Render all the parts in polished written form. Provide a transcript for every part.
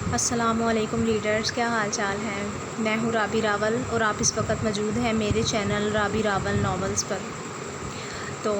السلام علیکم لیڈرز، کیا حال چال ہے؟ میں ہوں رابی راول اور آپ اس وقت موجود ہیں میرے چینل رابی راول ناولز پر۔ تو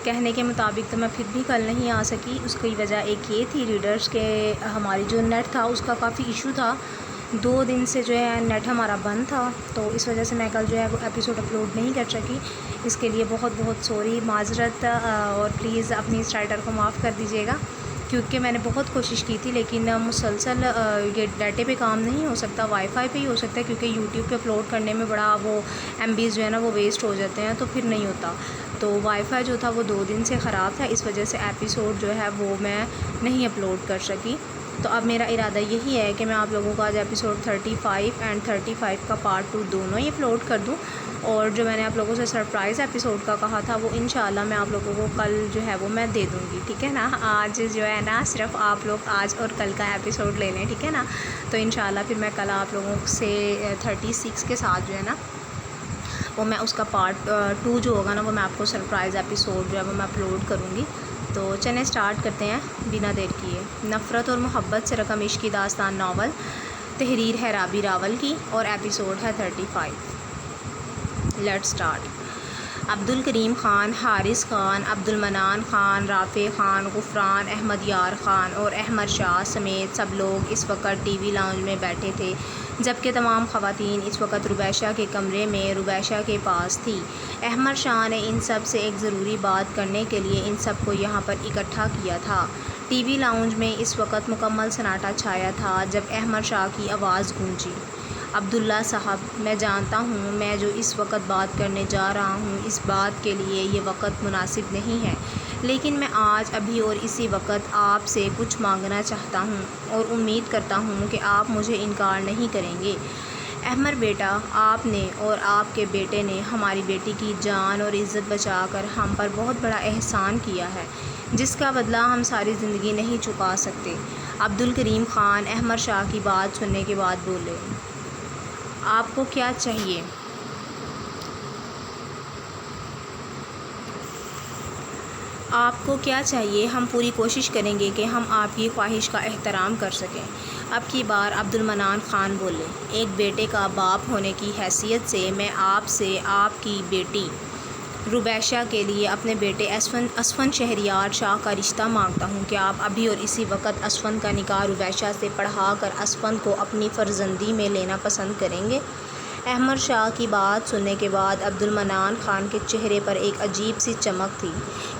کہنے کے مطابق تو میں پھر بھی کل نہیں آ سکی، اس کی وجہ ایک یہ تھی لیڈرز کہ ہماری جو نیٹ تھا اس کا کافی ایشو تھا، 2 دن سے جو ہے نیٹ ہمارا بند تھا، تو اس وجہ سے میں کل جو ہے وہ ایپیسوڈ اپلوڈ نہیں کر سکی۔ اس کے لیے بہت بہت سوری، معذرت، اور پلیز اپنی اس رائٹر کو معاف کر دیجیے گا، کیونکہ میں نے بہت کوشش کی تھی لیکن مسلسل یہ ڈیٹے پہ کام نہیں ہو سکتا، وائی فائی پہ ہی ہو سکتا ہے، کیونکہ یوٹیوب پہ اپلوڈ کرنے میں بڑا وہ ایم بیز جو ہے نا وہ ویسٹ ہو جاتے ہیں، تو پھر نہیں ہوتا۔ تو وائی فائی جو تھا وہ 2 دن سے خراب تھا، اس وجہ سے ایپیسوڈ جو ہے وہ میں نہیں اپلوڈ کر سکی۔ تو اب میرا ارادہ یہی ہے کہ میں آپ لوگوں کو آج ایپیسوڈ 35 اینڈ 35 کا پارٹ 2 دونوں ہی اپلوڈ کر دوں، اور جو میں نے آپ لوگوں سے سرپرائز ایپیسوڈ کا کہا تھا وہ انشاءاللہ میں آپ لوگوں کو کل جو ہے وہ میں دے دوں گی، ٹھیک ہے نا۔ آج جو ہے نا صرف آپ لوگ آج اور کل کا ایپیسوڈ لے لیں، ٹھیک ہے نا۔ تو انشاءاللہ پھر میں کل آپ لوگوں سے 36 کے ساتھ جو ہے نا وہ میں اس کا پارٹ 2 جو ہوگا نا وہ میں آپ کو سرپرائز ایپیسوڈ جو ہے وہ میں اپلوڈ کروں گی۔ تو چلیں اسٹارٹ کرتے ہیں بنا دیر کیے۔ نفرت اور محبت سے رقم عشق کی داستان ناول، تحریر ہے رابی راول کی، اور ایپیسوڈ ہے 35۔ Let start. عبدالکریم خان، حارث خان، عبدالمنان خان، رافع خان، غفران، احمد یار خان اور احمد شاہ سمیت سب لوگ اس وقت ٹی وی لاؤنج میں بیٹھے تھے، جبکہ تمام خواتین اس وقت روبیشہ کے کمرے میں روبیشہ کے پاس تھی۔ احمد شاہ نے ان سب سے ایک ضروری بات کرنے کے لیے ان سب کو یہاں پر اکٹھا کیا تھا۔ ٹی وی لاؤنج میں اس وقت مکمل سناٹا چھایا تھا جب احمد شاہ کی آواز گونجی۔ عبداللہ صاحب، میں جانتا ہوں میں جو اس وقت بات کرنے جا رہا ہوں اس بات کے لیے یہ وقت مناسب نہیں ہے، لیکن میں آج ابھی اور اسی وقت آپ سے کچھ مانگنا چاہتا ہوں اور امید کرتا ہوں کہ آپ مجھے انکار نہیں کریں گے۔ احمد بیٹا، آپ نے اور آپ کے بیٹے نے ہماری بیٹی کی جان اور عزت بچا کر ہم پر بہت بڑا احسان کیا ہے، جس کا بدلہ ہم ساری زندگی نہیں چکا سکتے۔ عبدالکریم خان احمد شاہ کی بات سننے کے بعد بولے، آپ کو کیا چاہیے؟ آپ کو کیا چاہیے؟ ہم پوری کوشش کریں گے کہ ہم آپ کی خواہش کا احترام کر سکیں۔ اب کی بار عبدالمنان خان بولے، ایک بیٹے کا باپ ہونے کی حیثیت سے میں آپ سے آپ کی بیٹی روبیشہ کے لیے اپنے بیٹے اسفند شہریار شاہ کا رشتہ مانگتا ہوں۔ کیا آپ ابھی اور اسی وقت اسفند کا نکاح روبیشہ سے پڑھا کر اسفند کو اپنی فرزندی میں لینا پسند کریں گے؟ احمد شاہ کی بات سننے کے بعد عبدالمنان خان کے چہرے پر ایک عجیب سی چمک تھی۔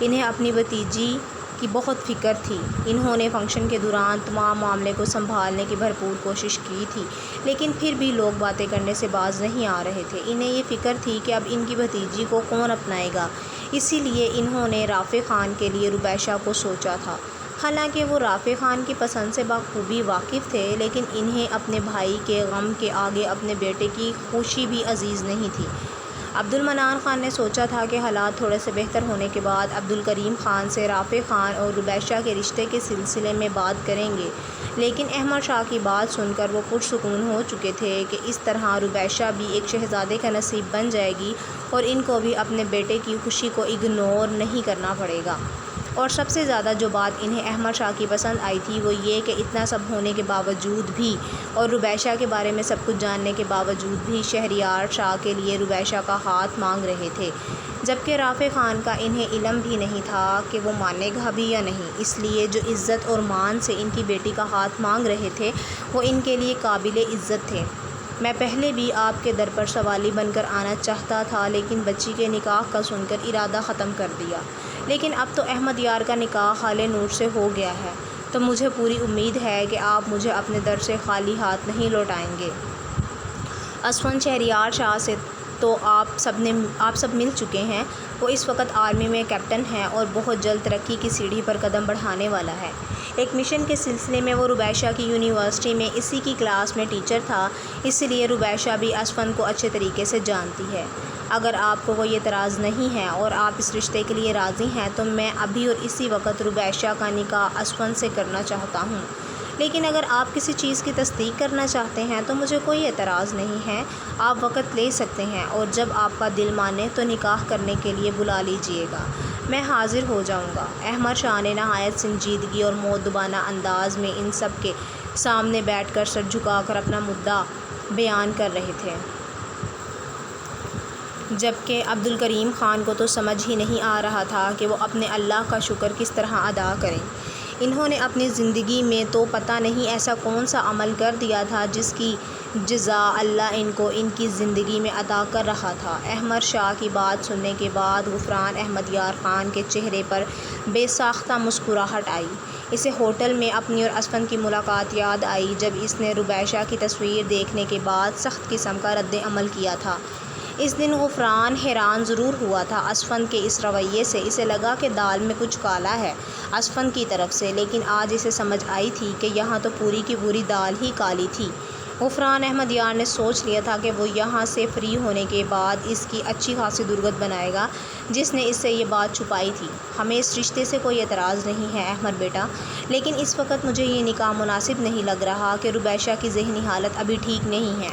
انہیں اپنی بھتیجی کی بہت فکر تھی۔ انہوں نے فنکشن کے دوران تمام معاملے کو سنبھالنے کی بھرپور کوشش کی تھی، لیکن پھر بھی لوگ باتیں کرنے سے باز نہیں آ رہے تھے۔ انہیں یہ فکر تھی کہ اب ان کی بھتیجی کو کون اپنائے گا، اسی لیے انہوں نے رافع خان کے لیے روبیشہ کو سوچا تھا۔ حالانکہ وہ رافع خان کی پسند سے بخوبی واقف تھے، لیکن انہیں اپنے بھائی کے غم کے آگے اپنے بیٹے کی خوشی بھی عزیز نہیں تھی۔ عبدالمنان خان نے سوچا تھا کہ حالات تھوڑے سے بہتر ہونے کے بعد عبدالکریم خان سے رافع خان اور روبیشہ کے رشتے کے سلسلے میں بات کریں گے، لیکن احمد شاہ کی بات سن کر وہ پرسکون ہو چکے تھے کہ اس طرح روبیشہ بھی ایک شہزادے کا نصیب بن جائے گی اور ان کو بھی اپنے بیٹے کی خوشی کو اگنور نہیں کرنا پڑے گا۔ اور سب سے زیادہ جو بات انہیں احمد شاہ کی پسند آئی تھی وہ یہ کہ اتنا سب ہونے کے باوجود بھی اور روبیشہ کے بارے میں سب کچھ جاننے کے باوجود بھی شہریار شاہ کے لیے روبیشہ کا ہاتھ مانگ رہے تھے، جبکہ رافع خان کا انہیں علم بھی نہیں تھا کہ وہ مانے گا بھی یا نہیں۔ اس لیے جو عزت اور مان سے ان کی بیٹی کا ہاتھ مانگ رہے تھے وہ ان کے لیے قابل عزت تھے۔ میں پہلے بھی آپ کے در پر سوالی بن کر آنا چاہتا تھا، لیکن بچی کے نکاح کا سن کر ارادہ ختم کر دیا، لیکن اب تو احمد یار کا نکاح خالِ نور سے ہو گیا ہے، تو مجھے پوری امید ہے کہ آپ مجھے اپنے در سے خالی ہاتھ نہیں لوٹائیں گے۔ اسفند شہریار شاہ سے تو آپ سب مل چکے ہیں، وہ اس وقت آرمی میں کیپٹن ہیں اور بہت جلد ترقی کی سیڑھی پر قدم بڑھانے والا ہے۔ ایک مشن کے سلسلے میں وہ روبیشہ کی یونیورسٹی میں اسی کی کلاس میں ٹیچر تھا، اس لیے روبیشہ بھی اسفند کو اچھے طریقے سے جانتی ہے۔ اگر آپ کو کوئی اعتراض نہیں ہے اور آپ اس رشتے کے لیے راضی ہیں تو میں ابھی اور اسی وقت روبیشہ کا نکاح اسفند سے کرنا چاہتا ہوں، لیکن اگر آپ کسی چیز کی تصدیق کرنا چاہتے ہیں تو مجھے کوئی اعتراض نہیں ہے، آپ وقت لے سکتے ہیں، اور جب آپ کا دل مانے تو نکاح کرنے کے لیے بلا لیجئے گا، میں حاضر ہو جاؤں گا۔ احمد شاہ نے نہایت سنجیدگی اور مؤدبانہ انداز میں ان سب کے سامنے بیٹھ کر سر جھکا کر اپنا مدعا بیان کر رہے تھے، جبکہ عبدالکریم خان کو تو سمجھ ہی نہیں آ رہا تھا کہ وہ اپنے اللہ کا شکر کس طرح ادا کریں۔ انہوں نے اپنی زندگی میں تو پتہ نہیں ایسا کون سا عمل کر دیا تھا جس کی جزا اللہ ان کو ان کی زندگی میں عطا کر رہا تھا۔ احمد شاہ کی بات سننے کے بعد غفران احمد یار خان کے چہرے پر بے ساختہ مسکراہٹ آئی۔ اسے ہوٹل میں اپنی اور اسفند کی ملاقات یاد آئی جب اس نے ربیشہ کی تصویر دیکھنے کے بعد سخت قسم کا رد عمل کیا تھا۔ اس دن غفران حیران ضرور ہوا تھا اسفند کے اس رویے سے، اسے لگا کہ دال میں کچھ کالا ہے اسفند کی طرف سے، لیکن آج اسے سمجھ آئی تھی کہ یہاں تو پوری کی پوری دال ہی کالی تھی۔ غفران احمد یار نے سوچ لیا تھا کہ وہ یہاں سے فری ہونے کے بعد اس کی اچھی خاصی درگت بنائے گا جس نے اس سے یہ بات چھپائی تھی۔ ہمیں اس رشتے سے کوئی اعتراض نہیں ہے احمد بیٹا، لیکن اس وقت مجھے یہ نکاح مناسب نہیں لگ رہا کہ ربیشہ کی ذہنی حالت ابھی ٹھیک نہیں ہے،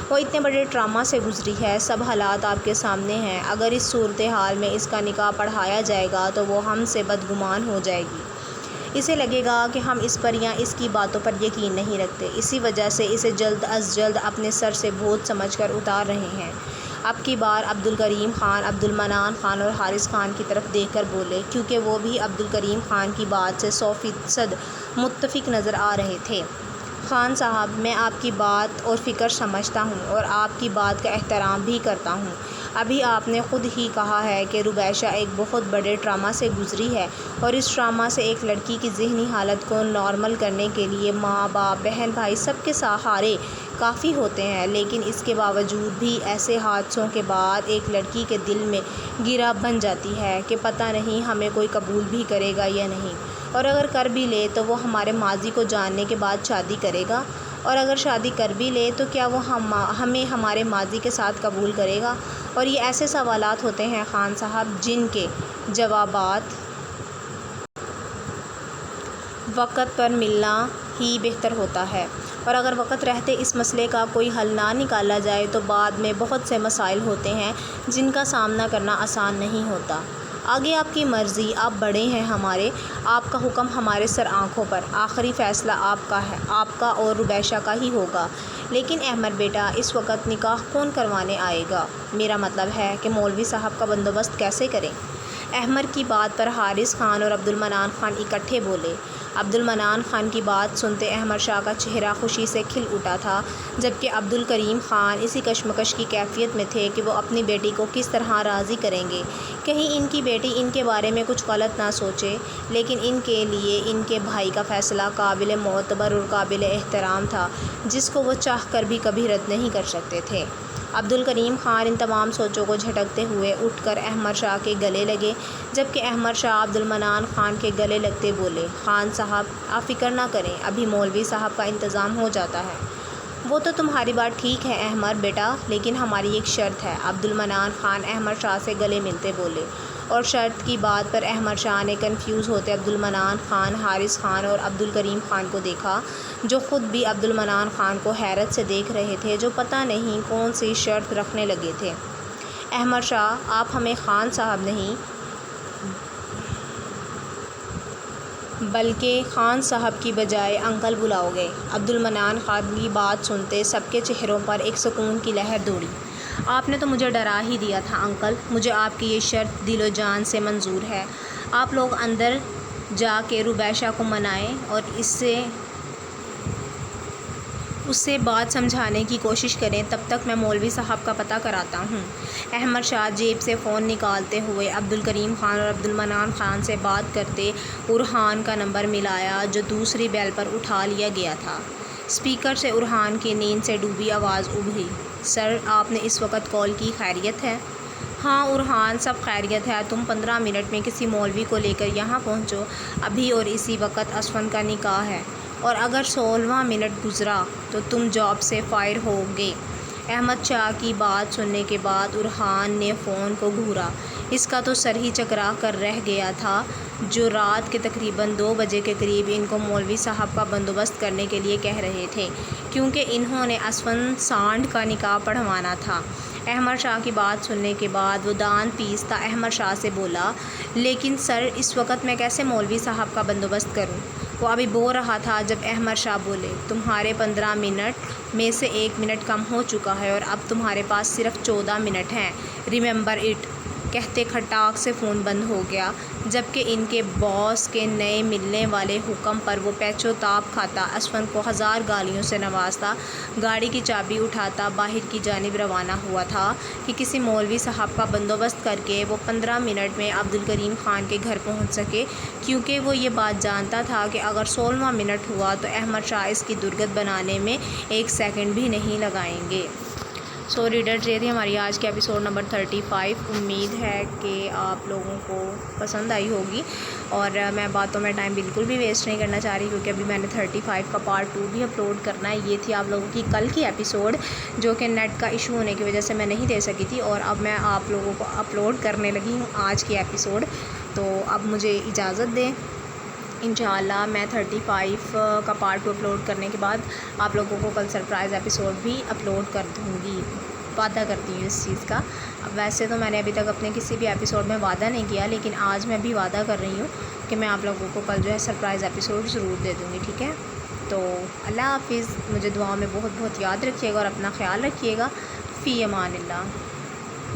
وہ اتنے بڑے ٹراما سے گزری ہے، سب حالات آپ کے سامنے ہیں، اگر اس صورتحال میں اس کا نکاح پڑھایا جائے گا تو وہ ہم سے بدگمان ہو جائے گی، اسے لگے گا کہ ہم اس پر یا اس کی باتوں پر یقین نہیں رکھتے، اسی وجہ سے اسے جلد از جلد اپنے سر سے بوجھ سمجھ کر اتار رہے ہیں۔ اب کی بار عبدالکریم خان عبدالمنان خان اور حارث خان کی طرف دیکھ کر بولے، کیونکہ وہ بھی عبدالکریم خان کی بات سے 100% متفق نظر آ رہے تھے۔ خان صاحب، میں آپ کی بات اور فکر سمجھتا ہوں اور آپ کی بات کا احترام بھی کرتا ہوں۔ ابھی آپ نے خود ہی کہا ہے کہ ربیشہ ایک بہت بڑے ٹراما سے گزری ہے، اور اس ٹراما سے ایک لڑکی کی ذہنی حالت کو نارمل کرنے کے لیے ماں باپ بہن بھائی سب کے سہارے کافی ہوتے ہیں، لیکن اس کے باوجود بھی ایسے حادثوں کے بعد ایک لڑکی کے دل میں گرہ بن جاتی ہے کہ پتہ نہیں ہمیں کوئی قبول بھی کرے گا یا نہیں، اور اگر کر بھی لے تو وہ ہمارے ماضی کو جاننے کے بعد شادی کرے گا، اور اگر شادی کر بھی لے تو کیا وہ ہمیں ہمارے ماضی کے ساتھ قبول کرے گا؟ اور یہ ایسے سوالات ہوتے ہیں خان صاحب جن کے جوابات وقت پر ملنا ہی بہتر ہوتا ہے، اور اگر وقت رہتے اس مسئلے کا کوئی حل نہ نکالا جائے تو بعد میں بہت سے مسائل ہوتے ہیں جن کا سامنا کرنا آسان نہیں ہوتا۔ آگے آپ کی مرضی، آپ بڑے ہیں ہمارے، آپ کا حکم ہمارے سر آنکھوں پر، آخری فیصلہ آپ کا ہے، آپ کا اور ربیشہ کا ہی ہوگا۔ لیکن احمد بیٹا، اس وقت نکاح کون کروانے آئے گا؟ میرا مطلب ہے کہ مولوی صاحب کا بندوبست کیسے کریں؟ احمد کی بات پر حارث خان اور عبدالمنان خان اکٹھے بولے۔ عبدالمنان خان کی بات سنتے احمد شاہ کا چہرہ خوشی سے کھل اٹھا تھا، جبکہ عبدالکریم خان اسی کشمکش کی کیفیت میں تھے کہ وہ اپنی بیٹی کو کس طرح راضی کریں گے، کہیں ان کی بیٹی ان کے بارے میں کچھ غلط نہ سوچے، لیکن ان کے لیے ان کے بھائی کا فیصلہ قابل معتبر اور قابل احترام تھا، جس کو وہ چاہ کر بھی کبھی رد نہیں کر سکتے تھے۔ عبدالکریم خان ان تمام سوچوں کو جھٹکتے ہوئے اٹھ کر احمد شاہ کے گلے لگے، جبکہ احمد شاہ عبدالمنان خان کے گلے لگتے بولے، خان صاحب آپ فکر نہ کریں، ابھی مولوی صاحب کا انتظام ہو جاتا ہے۔ وہ تو تمہاری بات ٹھیک ہے احمد بیٹا، لیکن ہماری ایک شرط ہے۔ عبدالمنان خان احمد شاہ سے گلے ملتے بولے، اور شرط کی بات پر احمد شاہ نے کنفیوز ہوتے عبدالمنان خان، حارث خان اور عبدالکریم خان کو دیکھا، جو خود بھی عبدالمنان خان کو حیرت سے دیکھ رہے تھے، جو پتہ نہیں کون سی شرط رکھنے لگے تھے۔ احمد شاہ، آپ ہمیں خان صاحب نہیں بلکہ خان صاحب کی بجائے انکل بلاؤ گے؟ عبدالمنان خان کی بات سنتے سب کے چہروں پر ایک سکون کی لہر دوڑی۔ آپ نے تو مجھے ڈرا ہی دیا تھا انکل، مجھے آپ کی یہ شرط دل و جان سے منظور ہے۔ آپ لوگ اندر جا کے ربیشہ کو منائیں اور اس سے بات سمجھانے کی کوشش کریں، تب تک میں مولوی صاحب کا پتہ کراتا ہوں۔ احمد شاہ جیب سے فون نکالتے ہوئے عبدالکریم خان اور عبدالمنان خان سے بات کرتے ارحان کا نمبر ملایا، جو دوسری بیل پر اٹھا لیا گیا تھا۔ اسپیکر سے ارحان کی نیند سے ڈوبی آواز ابھری، سر آپ نے اس وقت کال کی، خیریت ہے؟ ہاں ارحان، سب خیریت ہے، تم 15 منٹ میں کسی مولوی کو لے کر یہاں پہنچو، ابھی اور اسی وقت اسفند کا نکاح ہے، اور اگر 16واں منٹ گزرا تو تم جاب سے فائر ہوگے۔ احمد شاہ کی بات سننے کے بعد ارحان نے فون کو گھورا، اس کا تو سر ہی چکرا کر رہ گیا تھا جو رات کے تقریباً 2 بجے کے قریب ان کو مولوی صاحب کا بندوبست کرنے کے لیے کہہ رہے تھے، کیونکہ انہوں نے اسفن سانڈ کا نکاح پڑھوانا تھا۔ احمد شاہ کی بات سننے کے بعد وہ دان پیستا احمد شاہ سے بولا، لیکن سر اس وقت میں کیسے مولوی صاحب کا بندوبست کروں؟ وہ ابھی بول رہا تھا جب احمد شاہ بولے، تمہارے 15 منٹ میں سے 1 منٹ کم ہو چکا ہے اور اب تمہارے پاس صرف 14 منٹ ہیں، ریممبر اٹ۔ کہتے کھٹاک سے فون بند ہو گیا، جبکہ ان کے باس کے نئے ملنے والے حکم پر وہ پیچو تاب کھاتا اسفن کو 1000 گالیوں سے نوازتا، گاڑی کی چابی اٹھاتا باہر کی جانب روانہ ہوا تھا کہ کسی مولوی صاحب کا بندوبست کر کے وہ 15 منٹ میں عبدالکریم خان کے گھر پہنچ سکے، کیونکہ وہ یہ بات جانتا تھا کہ اگر 16واں منٹ ہوا تو احمد شاہ اس کی درگت بنانے میں 1 سیکنڈ بھی نہیں لگائیں گے۔ سو ریڈرز، یہ تھی ہماری آج کے ایپیسوڈ نمبر 35۔ امید ہے کہ آپ لوگوں کو پسند آئی ہوگی، اور میں باتوں میں ٹائم بالکل بھی ویسٹ نہیں کرنا چاہ رہی، کیونکہ ابھی میں نے 35 کا پارٹ 2 بھی اپلوڈ کرنا ہے۔ یہ تھی آپ لوگوں کی کل کی ایپیسوڈ، جو کہ نیٹ کا ایشو ہونے کی وجہ سے میں نہیں دے سکی تھی، اور اب میں آپ لوگوں کو اپلوڈ کرنے لگی ہوں آج کی ایپیسوڈ۔ تو اب مجھے اجازت دیں، انشاءاللہ میں 35 کا پارٹ 2 اپلوڈ کرنے کے بعد آپ لوگوں کو کل سرپرائز ایپیسوڈ بھی اپلوڈ کر دوں گی، وعدہ کرتی ہوں اس چیز کا۔ اب ویسے تو میں نے ابھی تک اپنے کسی بھی ایپیسوڈ میں وعدہ نہیں کیا، لیکن آج میں بھی وعدہ کر رہی ہوں کہ میں آپ لوگوں کو کل جو ہے سرپرائز ایپیسوڈ ضرور دے دوں گی، ٹھیک ہے؟ تو اللہ حافظ، مجھے دعاؤں میں بہت بہت یاد رکھیے گا اور اپنا خیال رکھیے گا۔ فی امان اللہ۔